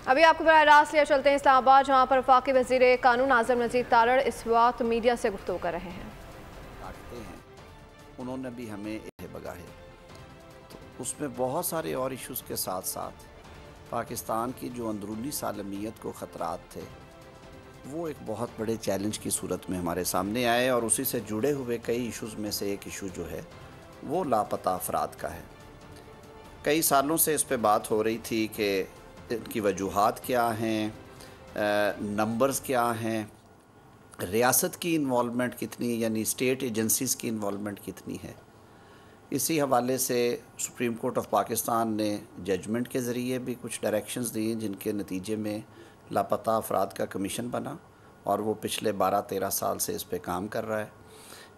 ابھی آپ کو براہ راست لے چلتے ہیں اسلام آباد، جہاں پر وفاقی وزیر قانون ناظر مزید تارڑ اس وقت میڈیا سے گفتگو کر رہے ہیں۔ انہوں نے بھی ہمیں بگاہے، تو اس میں بہت سارے اور ایشوز کے ساتھ ساتھ پاکستان کی جو اندرونی سالمیت کو خطرات تھے وہ ایک بہت بڑے چیلنج کی صورت میں ہمارے سامنے آئے، اور اسی سے جڑے ہوئے کئی ایشوز میں سے ایک ایشو جو ہے وہ لاپتہ افراد کا ہے۔ کئی سالوں سے اس پہ بات ہو رہی تھی کہ ان کی وجوہات کیا ہیں، نمبرز کیا ہیں، ریاست کی انوالومنٹ کتنی، یعنی اسٹیٹ ایجنسیز کی انوالومنٹ کتنی ہے۔ اسی حوالے سے سپریم کورٹ آف پاکستان نے ججمنٹ کے ذریعے بھی کچھ ڈائریکشنز دیے، جن کے نتیجے میں لاپتہ افراد کا کمیشن بنا، اور وہ پچھلے 12-13 سال سے اس پہ کام کر رہا ہے۔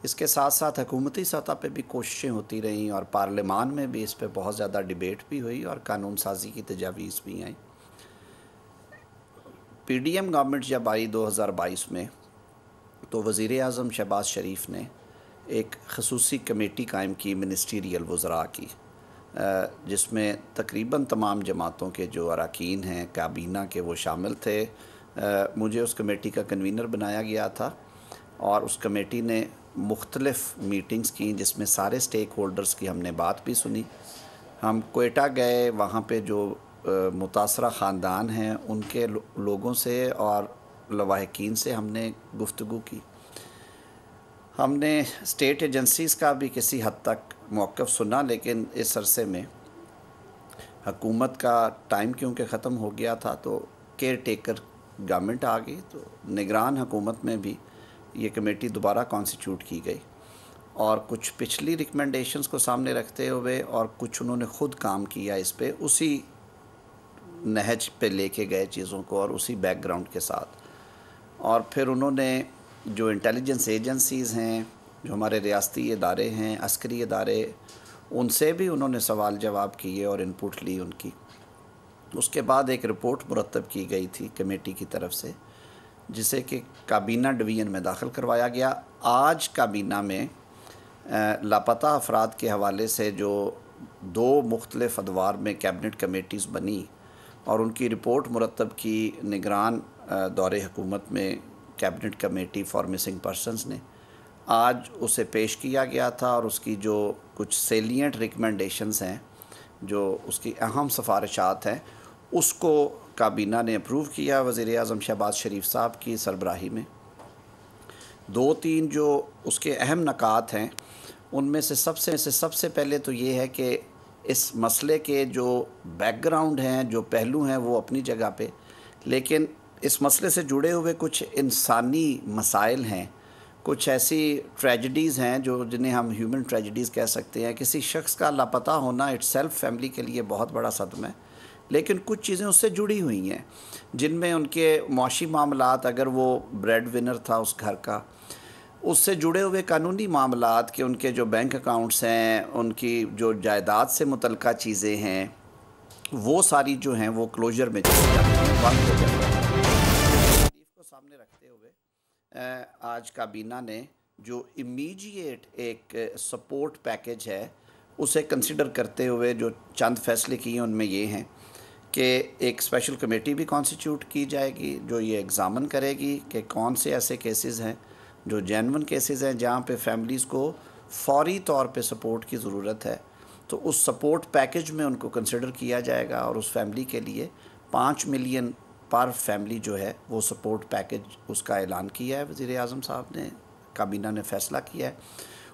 اس کے ساتھ ساتھ حکومتی سطح پہ بھی کوششیں ہوتی رہیں، اور پارلیمان میں بھی اس پہ بہت زیادہ ڈیبیٹ بھی ہوئی اور قانون سازی کی تجاویز بھی آئیں۔ پی ڈی ایم گورنمنٹ جب آئی 2022 میں، تو وزیر اعظم شہباز شریف نے ایک خصوصی کمیٹی قائم کی منسٹریل وزراء کی، جس میں تقریباً تمام جماعتوں کے جو اراکین ہیں کابینہ کے وہ شامل تھے۔ مجھے اس کمیٹی کا کنوینر بنایا گیا تھا، اور اس کمیٹی نے مختلف میٹنگز کی جس میں سارے سٹیک ہولڈرز کی ہم نے بات بھی سنی۔ ہم کوئٹہ گئے، وہاں پہ جو متاثرہ خاندان ہیں ان کے لوگوں سے اور لواحقین سے ہم نے گفتگو کی۔ ہم نے اسٹیٹ ایجنسیز کا بھی کسی حد تک موقف سنا، لیکن اس عرصے میں حکومت کا ٹائم کیونکہ ختم ہو گیا تھا تو کیئر ٹیکر گورنمنٹ آ گئی، تو نگران حکومت میں بھی یہ کمیٹی دوبارہ کانسٹیٹیوٹ کی گئی، اور کچھ پچھلی ریکمنڈیشنز کو سامنے رکھتے ہوئے اور کچھ انہوں نے خود کام کیا اس پہ، اسی نہج پہ لے کے گئے چیزوں کو اور اسی بیک گراؤنڈ کے ساتھ۔ اور پھر انہوں نے جو انٹیلیجنس ایجنسیز ہیں، جو ہمارے ریاستی ادارے ہیں، عسکری ادارے، ان سے بھی انہوں نے سوال جواب کیے اور ان پٹ لی ان کی۔ اس کے بعد ایک رپورٹ مرتب کی گئی تھی کمیٹی کی طرف سے، جسے کہ کابینہ ڈویژن میں داخل کروایا گیا۔ آج کابینہ میں لاپتہ افراد کے حوالے سے جو 2 مختلف ادوار میں کیبنٹ کمیٹیز بنی اور ان کی رپورٹ مرتب کی نگران دور حکومت میں cabinet committee for missing persons نے، آج اسے پیش کیا گیا تھا، اور اس کی جو کچھ سیلینٹ ریکمنڈیشنز ہیں، جو اس کی اہم سفارشات ہیں، اس کو کابینہ نے اپروو کیا وزیر اعظم شہباز شریف صاحب کی سربراہی میں۔ 2-3 جو اس کے اہم نکات ہیں، ان میں سے سب سے پہلے تو یہ ہے کہ اس مسئلے کے جو بیک گراؤنڈ ہیں، جو پہلو ہیں، وہ اپنی جگہ پہ، لیکن اس مسئلے سے جڑے ہوئے کچھ انسانی مسائل ہیں، کچھ ایسی ٹریجڈیز ہیں جو جنہیں ہم ہیومن ٹریجڈیز کہہ سکتے ہیں۔ کسی شخص کا لاپتہ ہونا اٹ سیلف فیملی کے لیے بہت بڑا صدمہ ہے، لیکن کچھ چیزیں اس سے جڑی ہوئی ہیں جن میں ان کے معاشی معاملات، اگر وہ بریڈ ونر تھا اس گھر کا، اس سے جڑے ہوئے قانونی معاملات کہ ان کے جو بینک اکاؤنٹس ہیں، ان کی جو جائیداد سے متعلقہ چیزیں ہیں، وہ ساری جو ہیں وہ کلوجر میں چلی جاتی ہیں، بند ہو جاتی ہیں۔ تکلیف کو سامنے رکھتے ہوئے آج کابینہ نے جو امیجیٹ ایک سپورٹ پیکج ہے اسے کنسیڈر کرتے ہوئے جو چند فیصلے کیے ان میں یہ ہیں کہ ایک اسپیشل کمیٹی بھی کانسٹیٹیوٹ کی جائے گی جو یہ ایگزامن کرے گی کہ کون سے ایسے کیسز ہیں جو جینون کیسز ہیں جہاں پہ فیملیز کو فوری طور پہ سپورٹ کی ضرورت ہے، تو اس سپورٹ پیکج میں ان کو کنسیڈر کیا جائے گا، اور اس فیملی کے لیے 5 ملین پر فیملی جو ہے وہ سپورٹ پیکج اس کا اعلان کیا ہے وزیر اعظم صاحب نے، کابینہ نے فیصلہ کیا ہے۔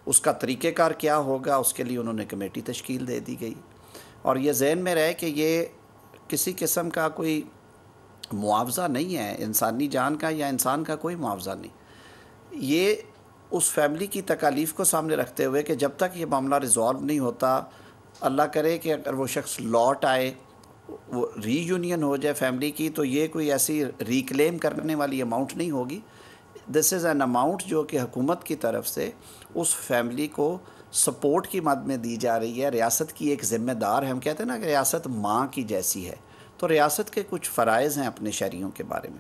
اس کا طریقہ کار کیا ہوگا اس کے لیے انہوں نے کمیٹی تشکیل دے دی گئی، اور یہ ذہن میں رہے کہ یہ کسی قسم کا کوئی معاوضہ نہیں ہے انسانی جان کا، یا انسان کا کوئی معاوضہ نہیں، یہ اس فیملی کی تکالیف کو سامنے رکھتے ہوئے کہ جب تک یہ معاملہ ریزالو نہیں ہوتا، اللہ کرے کہ اگر وہ شخص لوٹ آئے، وہ ری یونین ہو جائے فیملی کی، تو یہ کوئی ایسی ریکلیم کرنے والی اماؤنٹ نہیں ہوگی۔ دس از این اماؤنٹ جو کہ حکومت کی طرف سے اس فیملی کو سپورٹ کی مد میں دی جا رہی ہے۔ ریاست کی ایک ذمہ دار ہے، ہم کہتے ہیں نا کہ ریاست ماں کی جیسی ہے، تو ریاست کے کچھ فرائض ہیں اپنے شہریوں کے بارے میں۔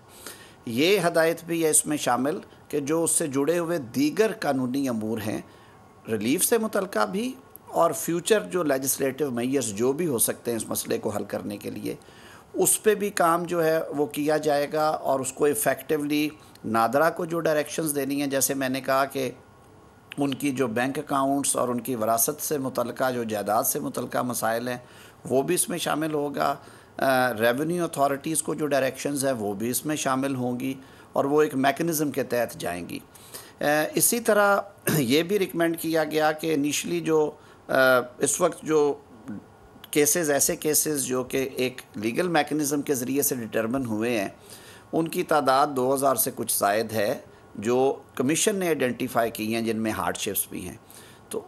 یہ ہدایت بھی ہے اس میں شامل کہ جو اس سے جڑے ہوئے دیگر قانونی امور ہیں، ریلیف سے متعلقہ بھی اور فیوچر جو لیجسلیٹو میئرز جو بھی ہو سکتے ہیں اس مسئلے کو حل کرنے کے لیے، اس پہ بھی کام جو ہے وہ کیا جائے گا، اور اس کو ایفیکٹولی نادرا کو جو ڈائریکشنز دینی ہیں، جیسے میں نے کہا کہ ان کی جو بینک اکاؤنٹس اور ان کی وراثت سے متعلقہ جو جائیداد سے متعلقہ مسائل ہیں وہ بھی اس میں شامل ہوگا، ریونیو اتھارٹیز کو جو ڈائریکشنز ہیں وہ بھی اس میں شامل ہوں گی، اور وہ ایک میکنزم کے تحت جائیں گی۔ اسی طرح یہ بھی ریکمینڈ کیا گیا کہ انیشلی جو اس وقت جو کیسز، ایسے کیسز جو کہ ایک لیگل میکنزم کے ذریعے سے ڈٹرمن ہوئے ہیں، ان کی تعداد 2000 سے کچھ زائد ہے جو کمیشن نے آئیڈینٹیفائی کی ہیں، جن میں ہارڈ شپس بھی ہیں۔ تو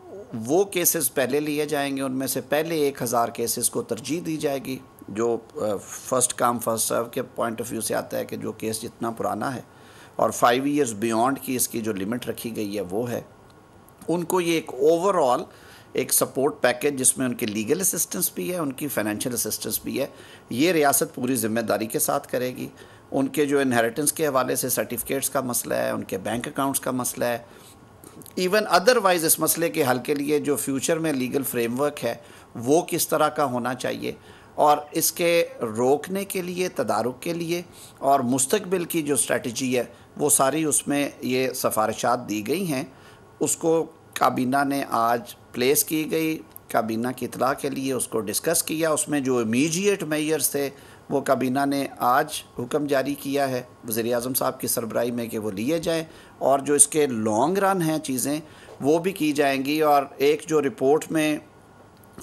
وہ کیسز پہلے لیے جائیں گے، ان میں سے پہلے 1000 کیسز کو ترجیح دی جائے گی، جو فرسٹ کام فرسٹ سرو کے پوائنٹ آف ویو سے آتا ہے کہ جو کیس جتنا پرانا ہے، اور 5 ایئرز بیونڈ کی اس کی جو لمٹ رکھی گئی ہے وہ ہے۔ ان کو یہ ایک اوور آل ایک سپورٹ پیکج جس میں ان کی لیگل اسسٹنس بھی ہے، ان کی فائنینشیل اسسٹنس بھی ہے، یہ ریاست پوری ذمہ داری کے ساتھ کرے گی۔ ان کے جو انہیریٹنس کے حوالے سے سرٹیفکیٹس کا مسئلہ ہے، ان کے بینک اکاؤنٹس کا مسئلہ ہے، ایون ادروائز اس مسئلے کے حل کے لیے جو فیوچر میں لیگل فریم ورک ہے وہ کس طرح کا ہونا چاہیے، اور اس کے روکنے کے لیے، تدارک کے لیے اور مستقبل کی جو اسٹریٹجی ہے وہ ساری اس میں یہ سفارشات دی گئی ہیں۔ اس کو کابینہ نے آج پلیس کی گئی، کابینہ کی اطلاع کے لیے اس کو ڈسکس کیا، اس میں جو امیجیٹ میئرز تھے وہ کابینہ نے آج حکم جاری کیا ہے وزیر اعظم صاحب کی سربراہی میں کہ وہ لیے جائیں، اور جو اس کے لانگ رن ہیں چیزیں وہ بھی کی جائیں گی۔ اور ایک جو رپورٹ میں،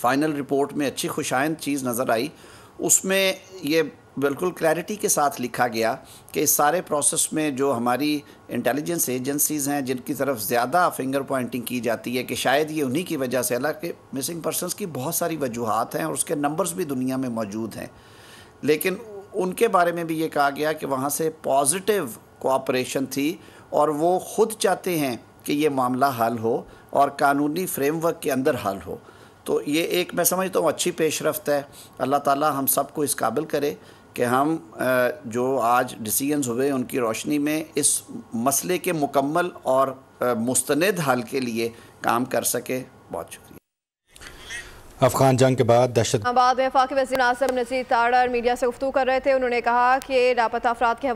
فائنل رپورٹ میں اچھی خوشائند چیز نظر آئی، اس میں یہ بالکل کلیئرٹی کے ساتھ لکھا گیا کہ اس سارے پروسیس میں جو ہماری انٹیلیجنس ایجنسیز ہیں جن کی طرف زیادہ فنگر پوائنٹنگ کی جاتی ہے کہ شاید یہ انہی کی وجہ سے، حالانکہ مسنگ پرسنس کی بہت ساری وجوہات ہیں اور اس کے نمبرز بھی دنیا میں موجود ہیں، لیکن ان کے بارے میں بھی یہ کہا گیا کہ وہاں سے پازیٹیو کوآپریشن تھی، اور وہ خود چاہتے ہیں کہ یہ معاملہ حل ہو اور قانونی فریم ورک کے اندر حل ہو۔ تو یہ ایک میں سمجھتا ہوں اچھی پیش رفت ہے۔ اللہ تعالی ہم سب کو اس قابل کرے کہ ہم جو آج ڈیسیژنز ہوئے ان کی روشنی میں اس مسئلے کے مکمل اور مستند حل کے لیے کام کر سکے۔ بہت شکریہ۔ افغان جنگ کے بعد دہشت بعد میں وفاقی وزیر ناصر نذیر تاڑر میڈیا سے گفتگو کر رہے تھے۔ انہوں نے کہا کہ لاپتہ افراد کے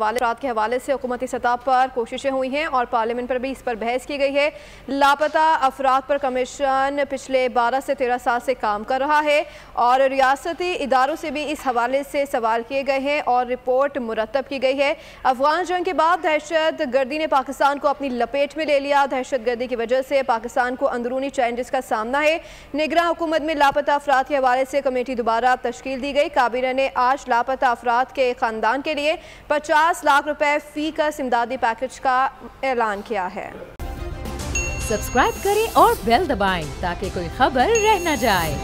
حوالے سے حکومتی سطح پر کوششیں ہوئی ہیں اور پارلیمنٹ پر بھی اس پر بحث کی گئی ہے۔ لاپتہ افراد پر کمیشن پچھلے 12 سے 13 سال سے کام کر رہا ہے، اور ریاستی اداروں سے بھی اس حوالے سے سوال کیے گئے ہیں اور رپورٹ مرتب کی گئی ہے۔ افغان جنگ کے بعد دہشت گردی نے پاکستان کو اپنی لپیٹ میں لے لیا۔ دہشت گردی کی وجہ سے پاکستان کو اندرونی چیلنجز کا سامنا ہے۔ نگراں حکومت میں لاپتہ افراد کے حوالے سے کمیٹی دوبارہ تشکیل دی گئی۔ کابینہ نے آج لاپتہ افراد کے خاندان کے لیے 50 لاکھ روپے فی کس امدادی پیکج کا اعلان کیا ہے۔ سبسکرائب کریں اور بیل دبائیں تاکہ کوئی خبر رہ نہ جائے۔